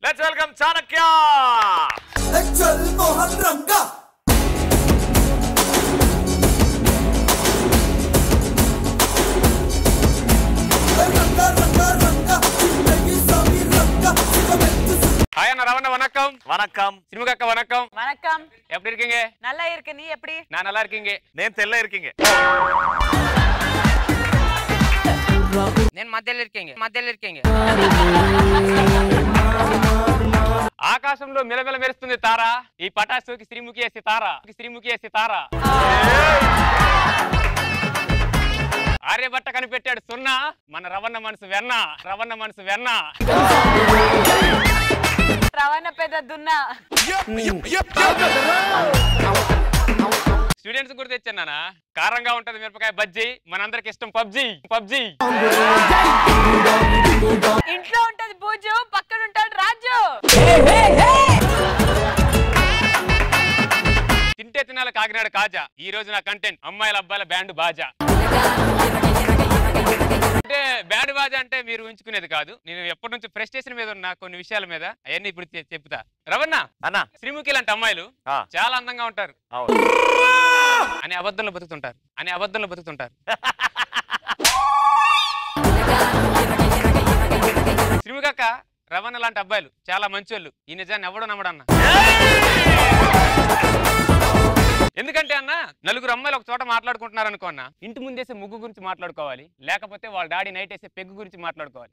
Let's welcome Chanakya. చల్ Mohan Ranga hi அண்ணா ரவண்ணா வணக்கம். வணக்கம். சினிமுகக்க வணக்கம். வணக்கம். எப்படி இருக்கீங்க? நல்லா இருக்கு. நீ எப்படி? நான் நல்லா இருக்கீங்க. నేను తెల్ల இருக்கீங்க. నేను మధ్యలో இருக்கீங்க. ఆకాశంలో మెలమెల మెరుస్తుంది తార. ఈ పటాసుకి శ్రీముఖి తార. ఆర్యభట్ట కనిపెట్టాడు సున్నా. మన రవణ మనసు వెన్న. రవణ పెద్ద దున్నా. స్టూడెంట్స్ కూడా తెచ్చానా. కారంగా ఉంటది మిరపకాయ బజ్జీ. మనందరికి ఇష్టం పబ్జీ. ఇంట్లో ఉంటది పూజు, పక్కన ఉంటాడు రాజు. తింటే తినాల కాకినాడ కాజా. ఈ రోజు నా కంటెంట్ అమ్మాయిల అబ్బాయిల బ్యాండ్ బాజా. అంటే బ్యాండ్ బాజా అంటే మీరు ఉంచుకునేది కాదు. నేను ఎప్పటి నుంచి ఫ్రస్ట్రేషన్ మీద ఉన్న కొన్ని విషయాల మీద అవన్నీ ఇప్పుడు చెప్తా. రవణ అన్న, శ్రీముఖి లాంటి అమ్మాయిలు చాలా అందంగా ఉంటారు అని అబద్ధంలో బతుకుతుంటారు. శ్రీముఖి అక్క, రవణ లాంటి అబ్బాయిలు చాలా మంచోళ్ళు. ఈ నిజాన్ని ఎవడో నమ్మడన్నా. ఎందుకంటే అన్న, నలుగురు అమ్మాయిలు ఒక చోట మాట్లాడుకుంటున్నారు అనుకో అన్న, ఇంటి ముందేసే ముగ్గు గురించి మాట్లాడుకోవాలి, లేకపోతే వాళ్ళ డాడీ నైట్ వేసే పెగ్గు గురించి మాట్లాడుకోవాలి.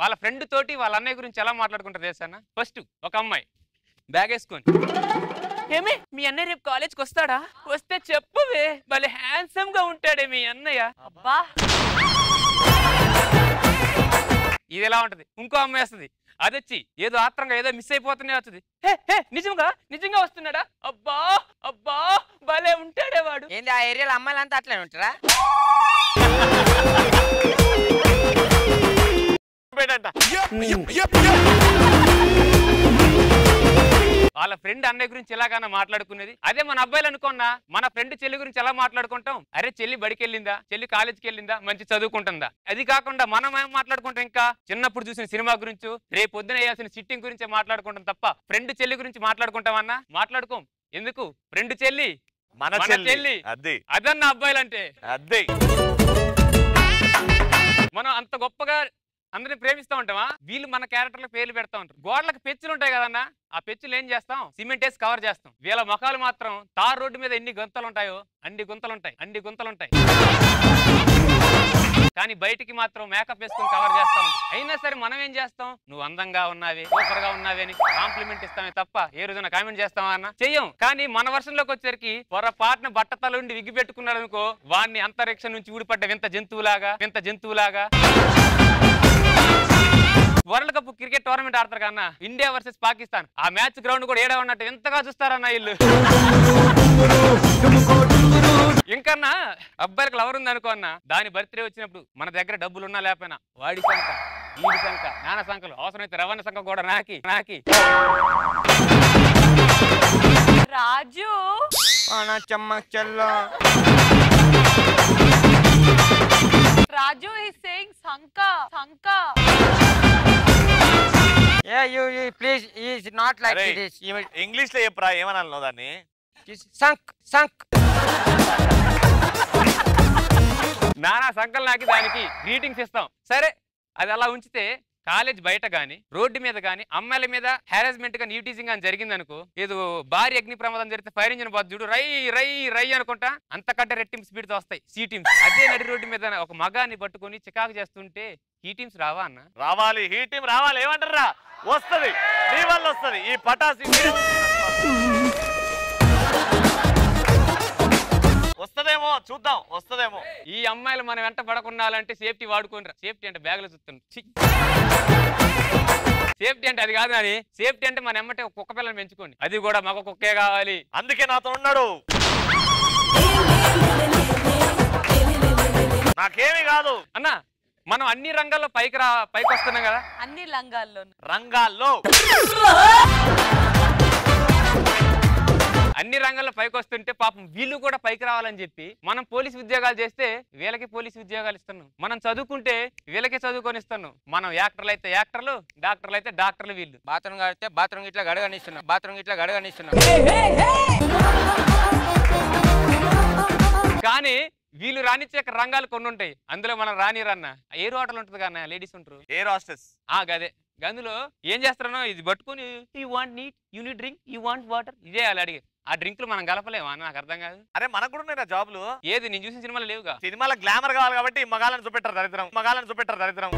వాళ్ళ ఫ్రెండ్ తోటి వాళ్ళ అన్నయ్య గురించి ఎలా మాట్లాడుకుంటారు తెలుసా అన్న? ఫస్ట్ ఒక అమ్మాయి బ్యాగ్ వేసుకొని, ఏమి మీ అన్నయ్య రేపు కాలేజ్కి వస్తాడా? వస్తే చెప్పువే, భలే హ్యాండ్సమ్ గా ఉంటాడే మీ అన్నయ్య. అబ్బా, ఇది ఎలా ఉంటది? ఇంకో అమ్మాయి వస్తుంది, అదొచ్చి ఏదో ఆత్రంగా ఏదో మిస్ అయిపోతూనే వస్తుంది. నిజంగా వస్తున్నాడా? అబ్బా భలే ఉంటాడే వాడు. ఏంది ఆ ఏరియాలో అమ్మాయిలంతా అట్లనే ఉంటారా? వాళ్ళ ఫ్రెండ్ అన్నయ్య గురించి ఎలాగైనా మాట్లాడుకునేది. అదే మన అబ్బాయిలు అనుకున్నా, మన ఫ్రెండ్ చెల్లి గురించి ఎలా మాట్లాడుకుంటాం? అరే చెల్లి బడికి వెళ్ళిందా, చెల్లి కాలేజ్కి వెళ్ళిందా, మంచి చదువుకుంటుందా? అది కాకుండా మనం ఏం మాట్లాడుకుంటాం? ఇంకా చిన్నప్పుడు చూసిన సినిమా గురించి, రేపు పొద్దున వేయాల్సిన సిట్టింగ్ గురించే మాట్లాడుకుంటాం తప్ప ఫ్రెండ్ చెల్లి గురించి మాట్లాడుకుంటామన్నా? మాట్లాడుకోం. ఎందుకు? ఫ్రెండ్ చెల్లి మన చెల్లి. అదన్న అబ్బాయిలంటే. మనం అంత గొప్పగా అందరిని ప్రేమిస్తూ ఉంటామా? వీళ్ళు మన క్యారెక్టర్లకు పేర్లు పెడతా ఉంటారు. గోడలకు పెచ్చులు ఉంటాయి కదన్నా, ఆ పెచ్చులు ఏం చేస్తాం? సిమెంట్ వేసి కవర్ చేస్తాం. వీళ్ళ ముఖాలు మాత్రం తార్ రోడ్డు మీద ఎన్ని గుంతలు ఉంటాయో అన్ని గుంతలు ఉంటాయి. కానీ బయటికి మాత్రం మేకప్ వేసుకుని కవర్ చేస్తా ఉంటాం. అయినా సరే మనం ఏం చేస్తాం? నువ్వు అందంగా ఉన్నావే, సూపర్ గా ఉన్నావే అని కాంప్లిమెంట్ ఇస్తామే తప్ప ఏ రోజున కామెంట్ చేస్తావా అన్న? చెయ్యం. కానీ మన వర్షంలోకి వచ్చేసరికి పొరపాటున బట్టతలుండి విగ్గి పెట్టుకున్నాడు అనుకో, వాడిని అంతరిక్షం నుంచి ఊడిపడ్డ వింత జంతువులాగా వరల్డ్ కప్ క్రికెట్ టోర్నమెంట్ ఆడతారు కన్నా, ఇండియా వర్సెస్ పాకిస్తాన్. ఆ మ్యాచ్ గ్రౌండ్ కూడా ఏడా ఉన్నట్టు ఎంతగా చూస్తారన్న వీళ్ళు. ఇంకన్నా అబ్బాయిలకు లవర్ ఉంది అనుకో అన్న, దాని బర్త్డే వచ్చినప్పుడు మన దగ్గర డబ్బులు ఉన్నా లేకపోయినా వాడి సంఖ, వీడి సంఖ, నాన్న సంఖలు, అవసరమైతే రవాణా సంఖ కూడా నాకి. రాజు రాజు is saying sanka. Yeah, you please, he is not like this. English లో చెప్పరా, ఏమన్నా దాన్ని? సంక్. నానా సంకల్ నాకి దానికి గ్రీటింగ్స్ ఇస్తాం. సరే, అది అలా ఉంచితే కాలేజ్ బయట గానీ రోడ్డు మీద గానీ అమ్మాయిల మీద హారాస్మెంట్ గా న్యూటీజింగ్ అని జరిగింది అనుకో, ఏదో భారీ అగ్ని ప్రమాదం జరిగితే ఫైర్ ఇంజిన్ బాధ్యుడు రై అనుకుంటా అంతకంటే రెట్టింపు స్పీడ్ తో వస్తాయి సి టీమ్స్. అదే నడి రోడ్డు మీద ఒక మగాన్ని పట్టుకొని చికాకు చేస్తుంటే ఈ టీమ్స్ రావా అన్న? రావాలి, ఈ టీం రావాలి. ఏమంటారా? వస్తుంది, నీ వల్ల వస్తుంది. ఈ పటాసి వస్తదేమో, చూద్దాం. వస్తదేమో. ఈ అమ్మాయిలు మనం వెంట పడకుండాలంటే సేఫ్టీ వాడుకోనరా. సేఫ్టీ అంటే బ్యాగులో చూస్తాను. సేఫ్టీ అంటే అది కాదు అని. సేఫ్టీ అంటే మన ఎమ్మటే కుక్క పిల్లని పెంచుకోండి, అది కూడా మగ కుక్కే కావాలి. అందుకే నాతో ఉన్నాడు. నాకేమీ కాదు అన్న. మనం అన్ని రంగాల్లో పైకి వస్తున్నాం కదా. అన్ని రంగాల్లో అన్ని రంగాల్లో పైకి వస్తుంటే పాపం వీళ్ళు కూడా పైకి రావాలని చెప్పి మనం పోలీస్ ఉద్యోగాలు చేస్తే వీళ్ళకి పోలీస్ ఉద్యోగాలు ఇస్తున్నాం, మనం చదువుకుంటే వీళ్ళకి చదువుకొని ఇస్తున్నాం. మనం యాక్టర్లు అయితే యాక్టర్లు, డాక్టర్లు అయితే డాక్టర్లు. వీళ్ళు బాత్రూమ్ కడితే బాత్రూమ్ ఇట్లా గడగనిస్తున్నాం, బాత్రూమ్ ఇట్లా గడగనిస్తున్నాం. కానీ వీళ్ళు రానిచ్చే రంగాలు కొన్ని ఉంటాయి, అందులో మనం రానిరన్న ఎయిర్ హోటల్ ఉంటుంది కానీ లేడీస్ ఉంటారు, ఎయిర్ హాస్టెస్. గదే అందులో ఏం చేస్తారనో ఇది పట్టుకుని you want neat, you neat drink, you want water, ఇదే వాళ్ళు అడిగి ఆ డ్రింక్లు మనం కలపలేమా అని నాకు అర్థం కాదు. అరే మనకు కూడా ఉన్నాయి జాబ్లు. ఏది నేను చూసిన సినిమాలు లేవుగా. సినిమాలో గ్లామర్ కావాలి కాబట్టి మగాళ్ళని చూపెట్టారు దరిద్రం, మగాళ్ళని చూపెట్టారు దరిద్రం.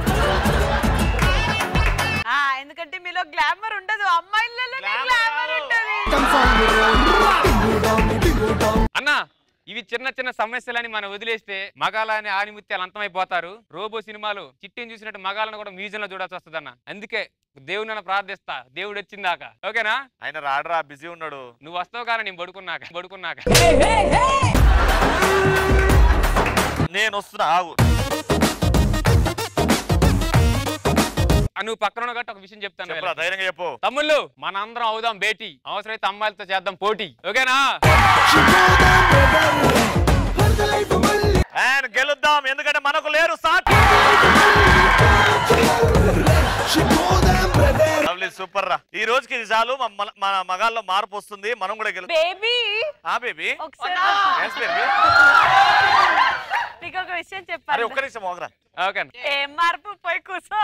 ఎందుకంటే మీలో గ్లామర్ ఉండదు, అమ్మాయిలలో గ్లామర్ ఉంటది. అన్నా ఇవి చిన్న చిన్న సమస్యలని మనం వదిలేస్తే మగాలని ఆనిముత్యాలు అంతమైపోతారు. రోబో సినిమాలు చిట్టిని చూసినట్టు మగాలను కూడా మ్యూజియం లో చూడాల్సి వస్తుంది అన్న. అందుకే దేవుని ప్రార్థిస్తా, దేవుడు వచ్చిందాక. ఓకేనా? ఆయన రాడరా, బిజీ ఉన్నాడు. నువ్వు వస్తావు కానీ నేను పడుకున్నాక నేను వస్తున్నా, ఆగు. నువ్వు పక్కన గట్ట ఒక విషయం చెప్తాను, ధైర్యంగా చెప్పు. తమ్ముళ్ళు మన అందరం అవుదాం భేటీ, అవసరమైతే అమ్మాయిలతో చేద్దాం పోటీ. ఓకేనా? గెలుద్దాం, ఎందుకంటే మనకు లేరు సాట్. సూపర్ రా. ఈ రోజుకి ఇది చాలు, మన మగాల్లో మార్పు వస్తుంది, మనం కూడా గెలుద్దాం. బేబీ బేబీ నీకు ఒక విషయం చెప్పాలి. ఒక్క నిమిషం ఓగరా. ఓకే ఏం మార్పు పోయి కూర్చో.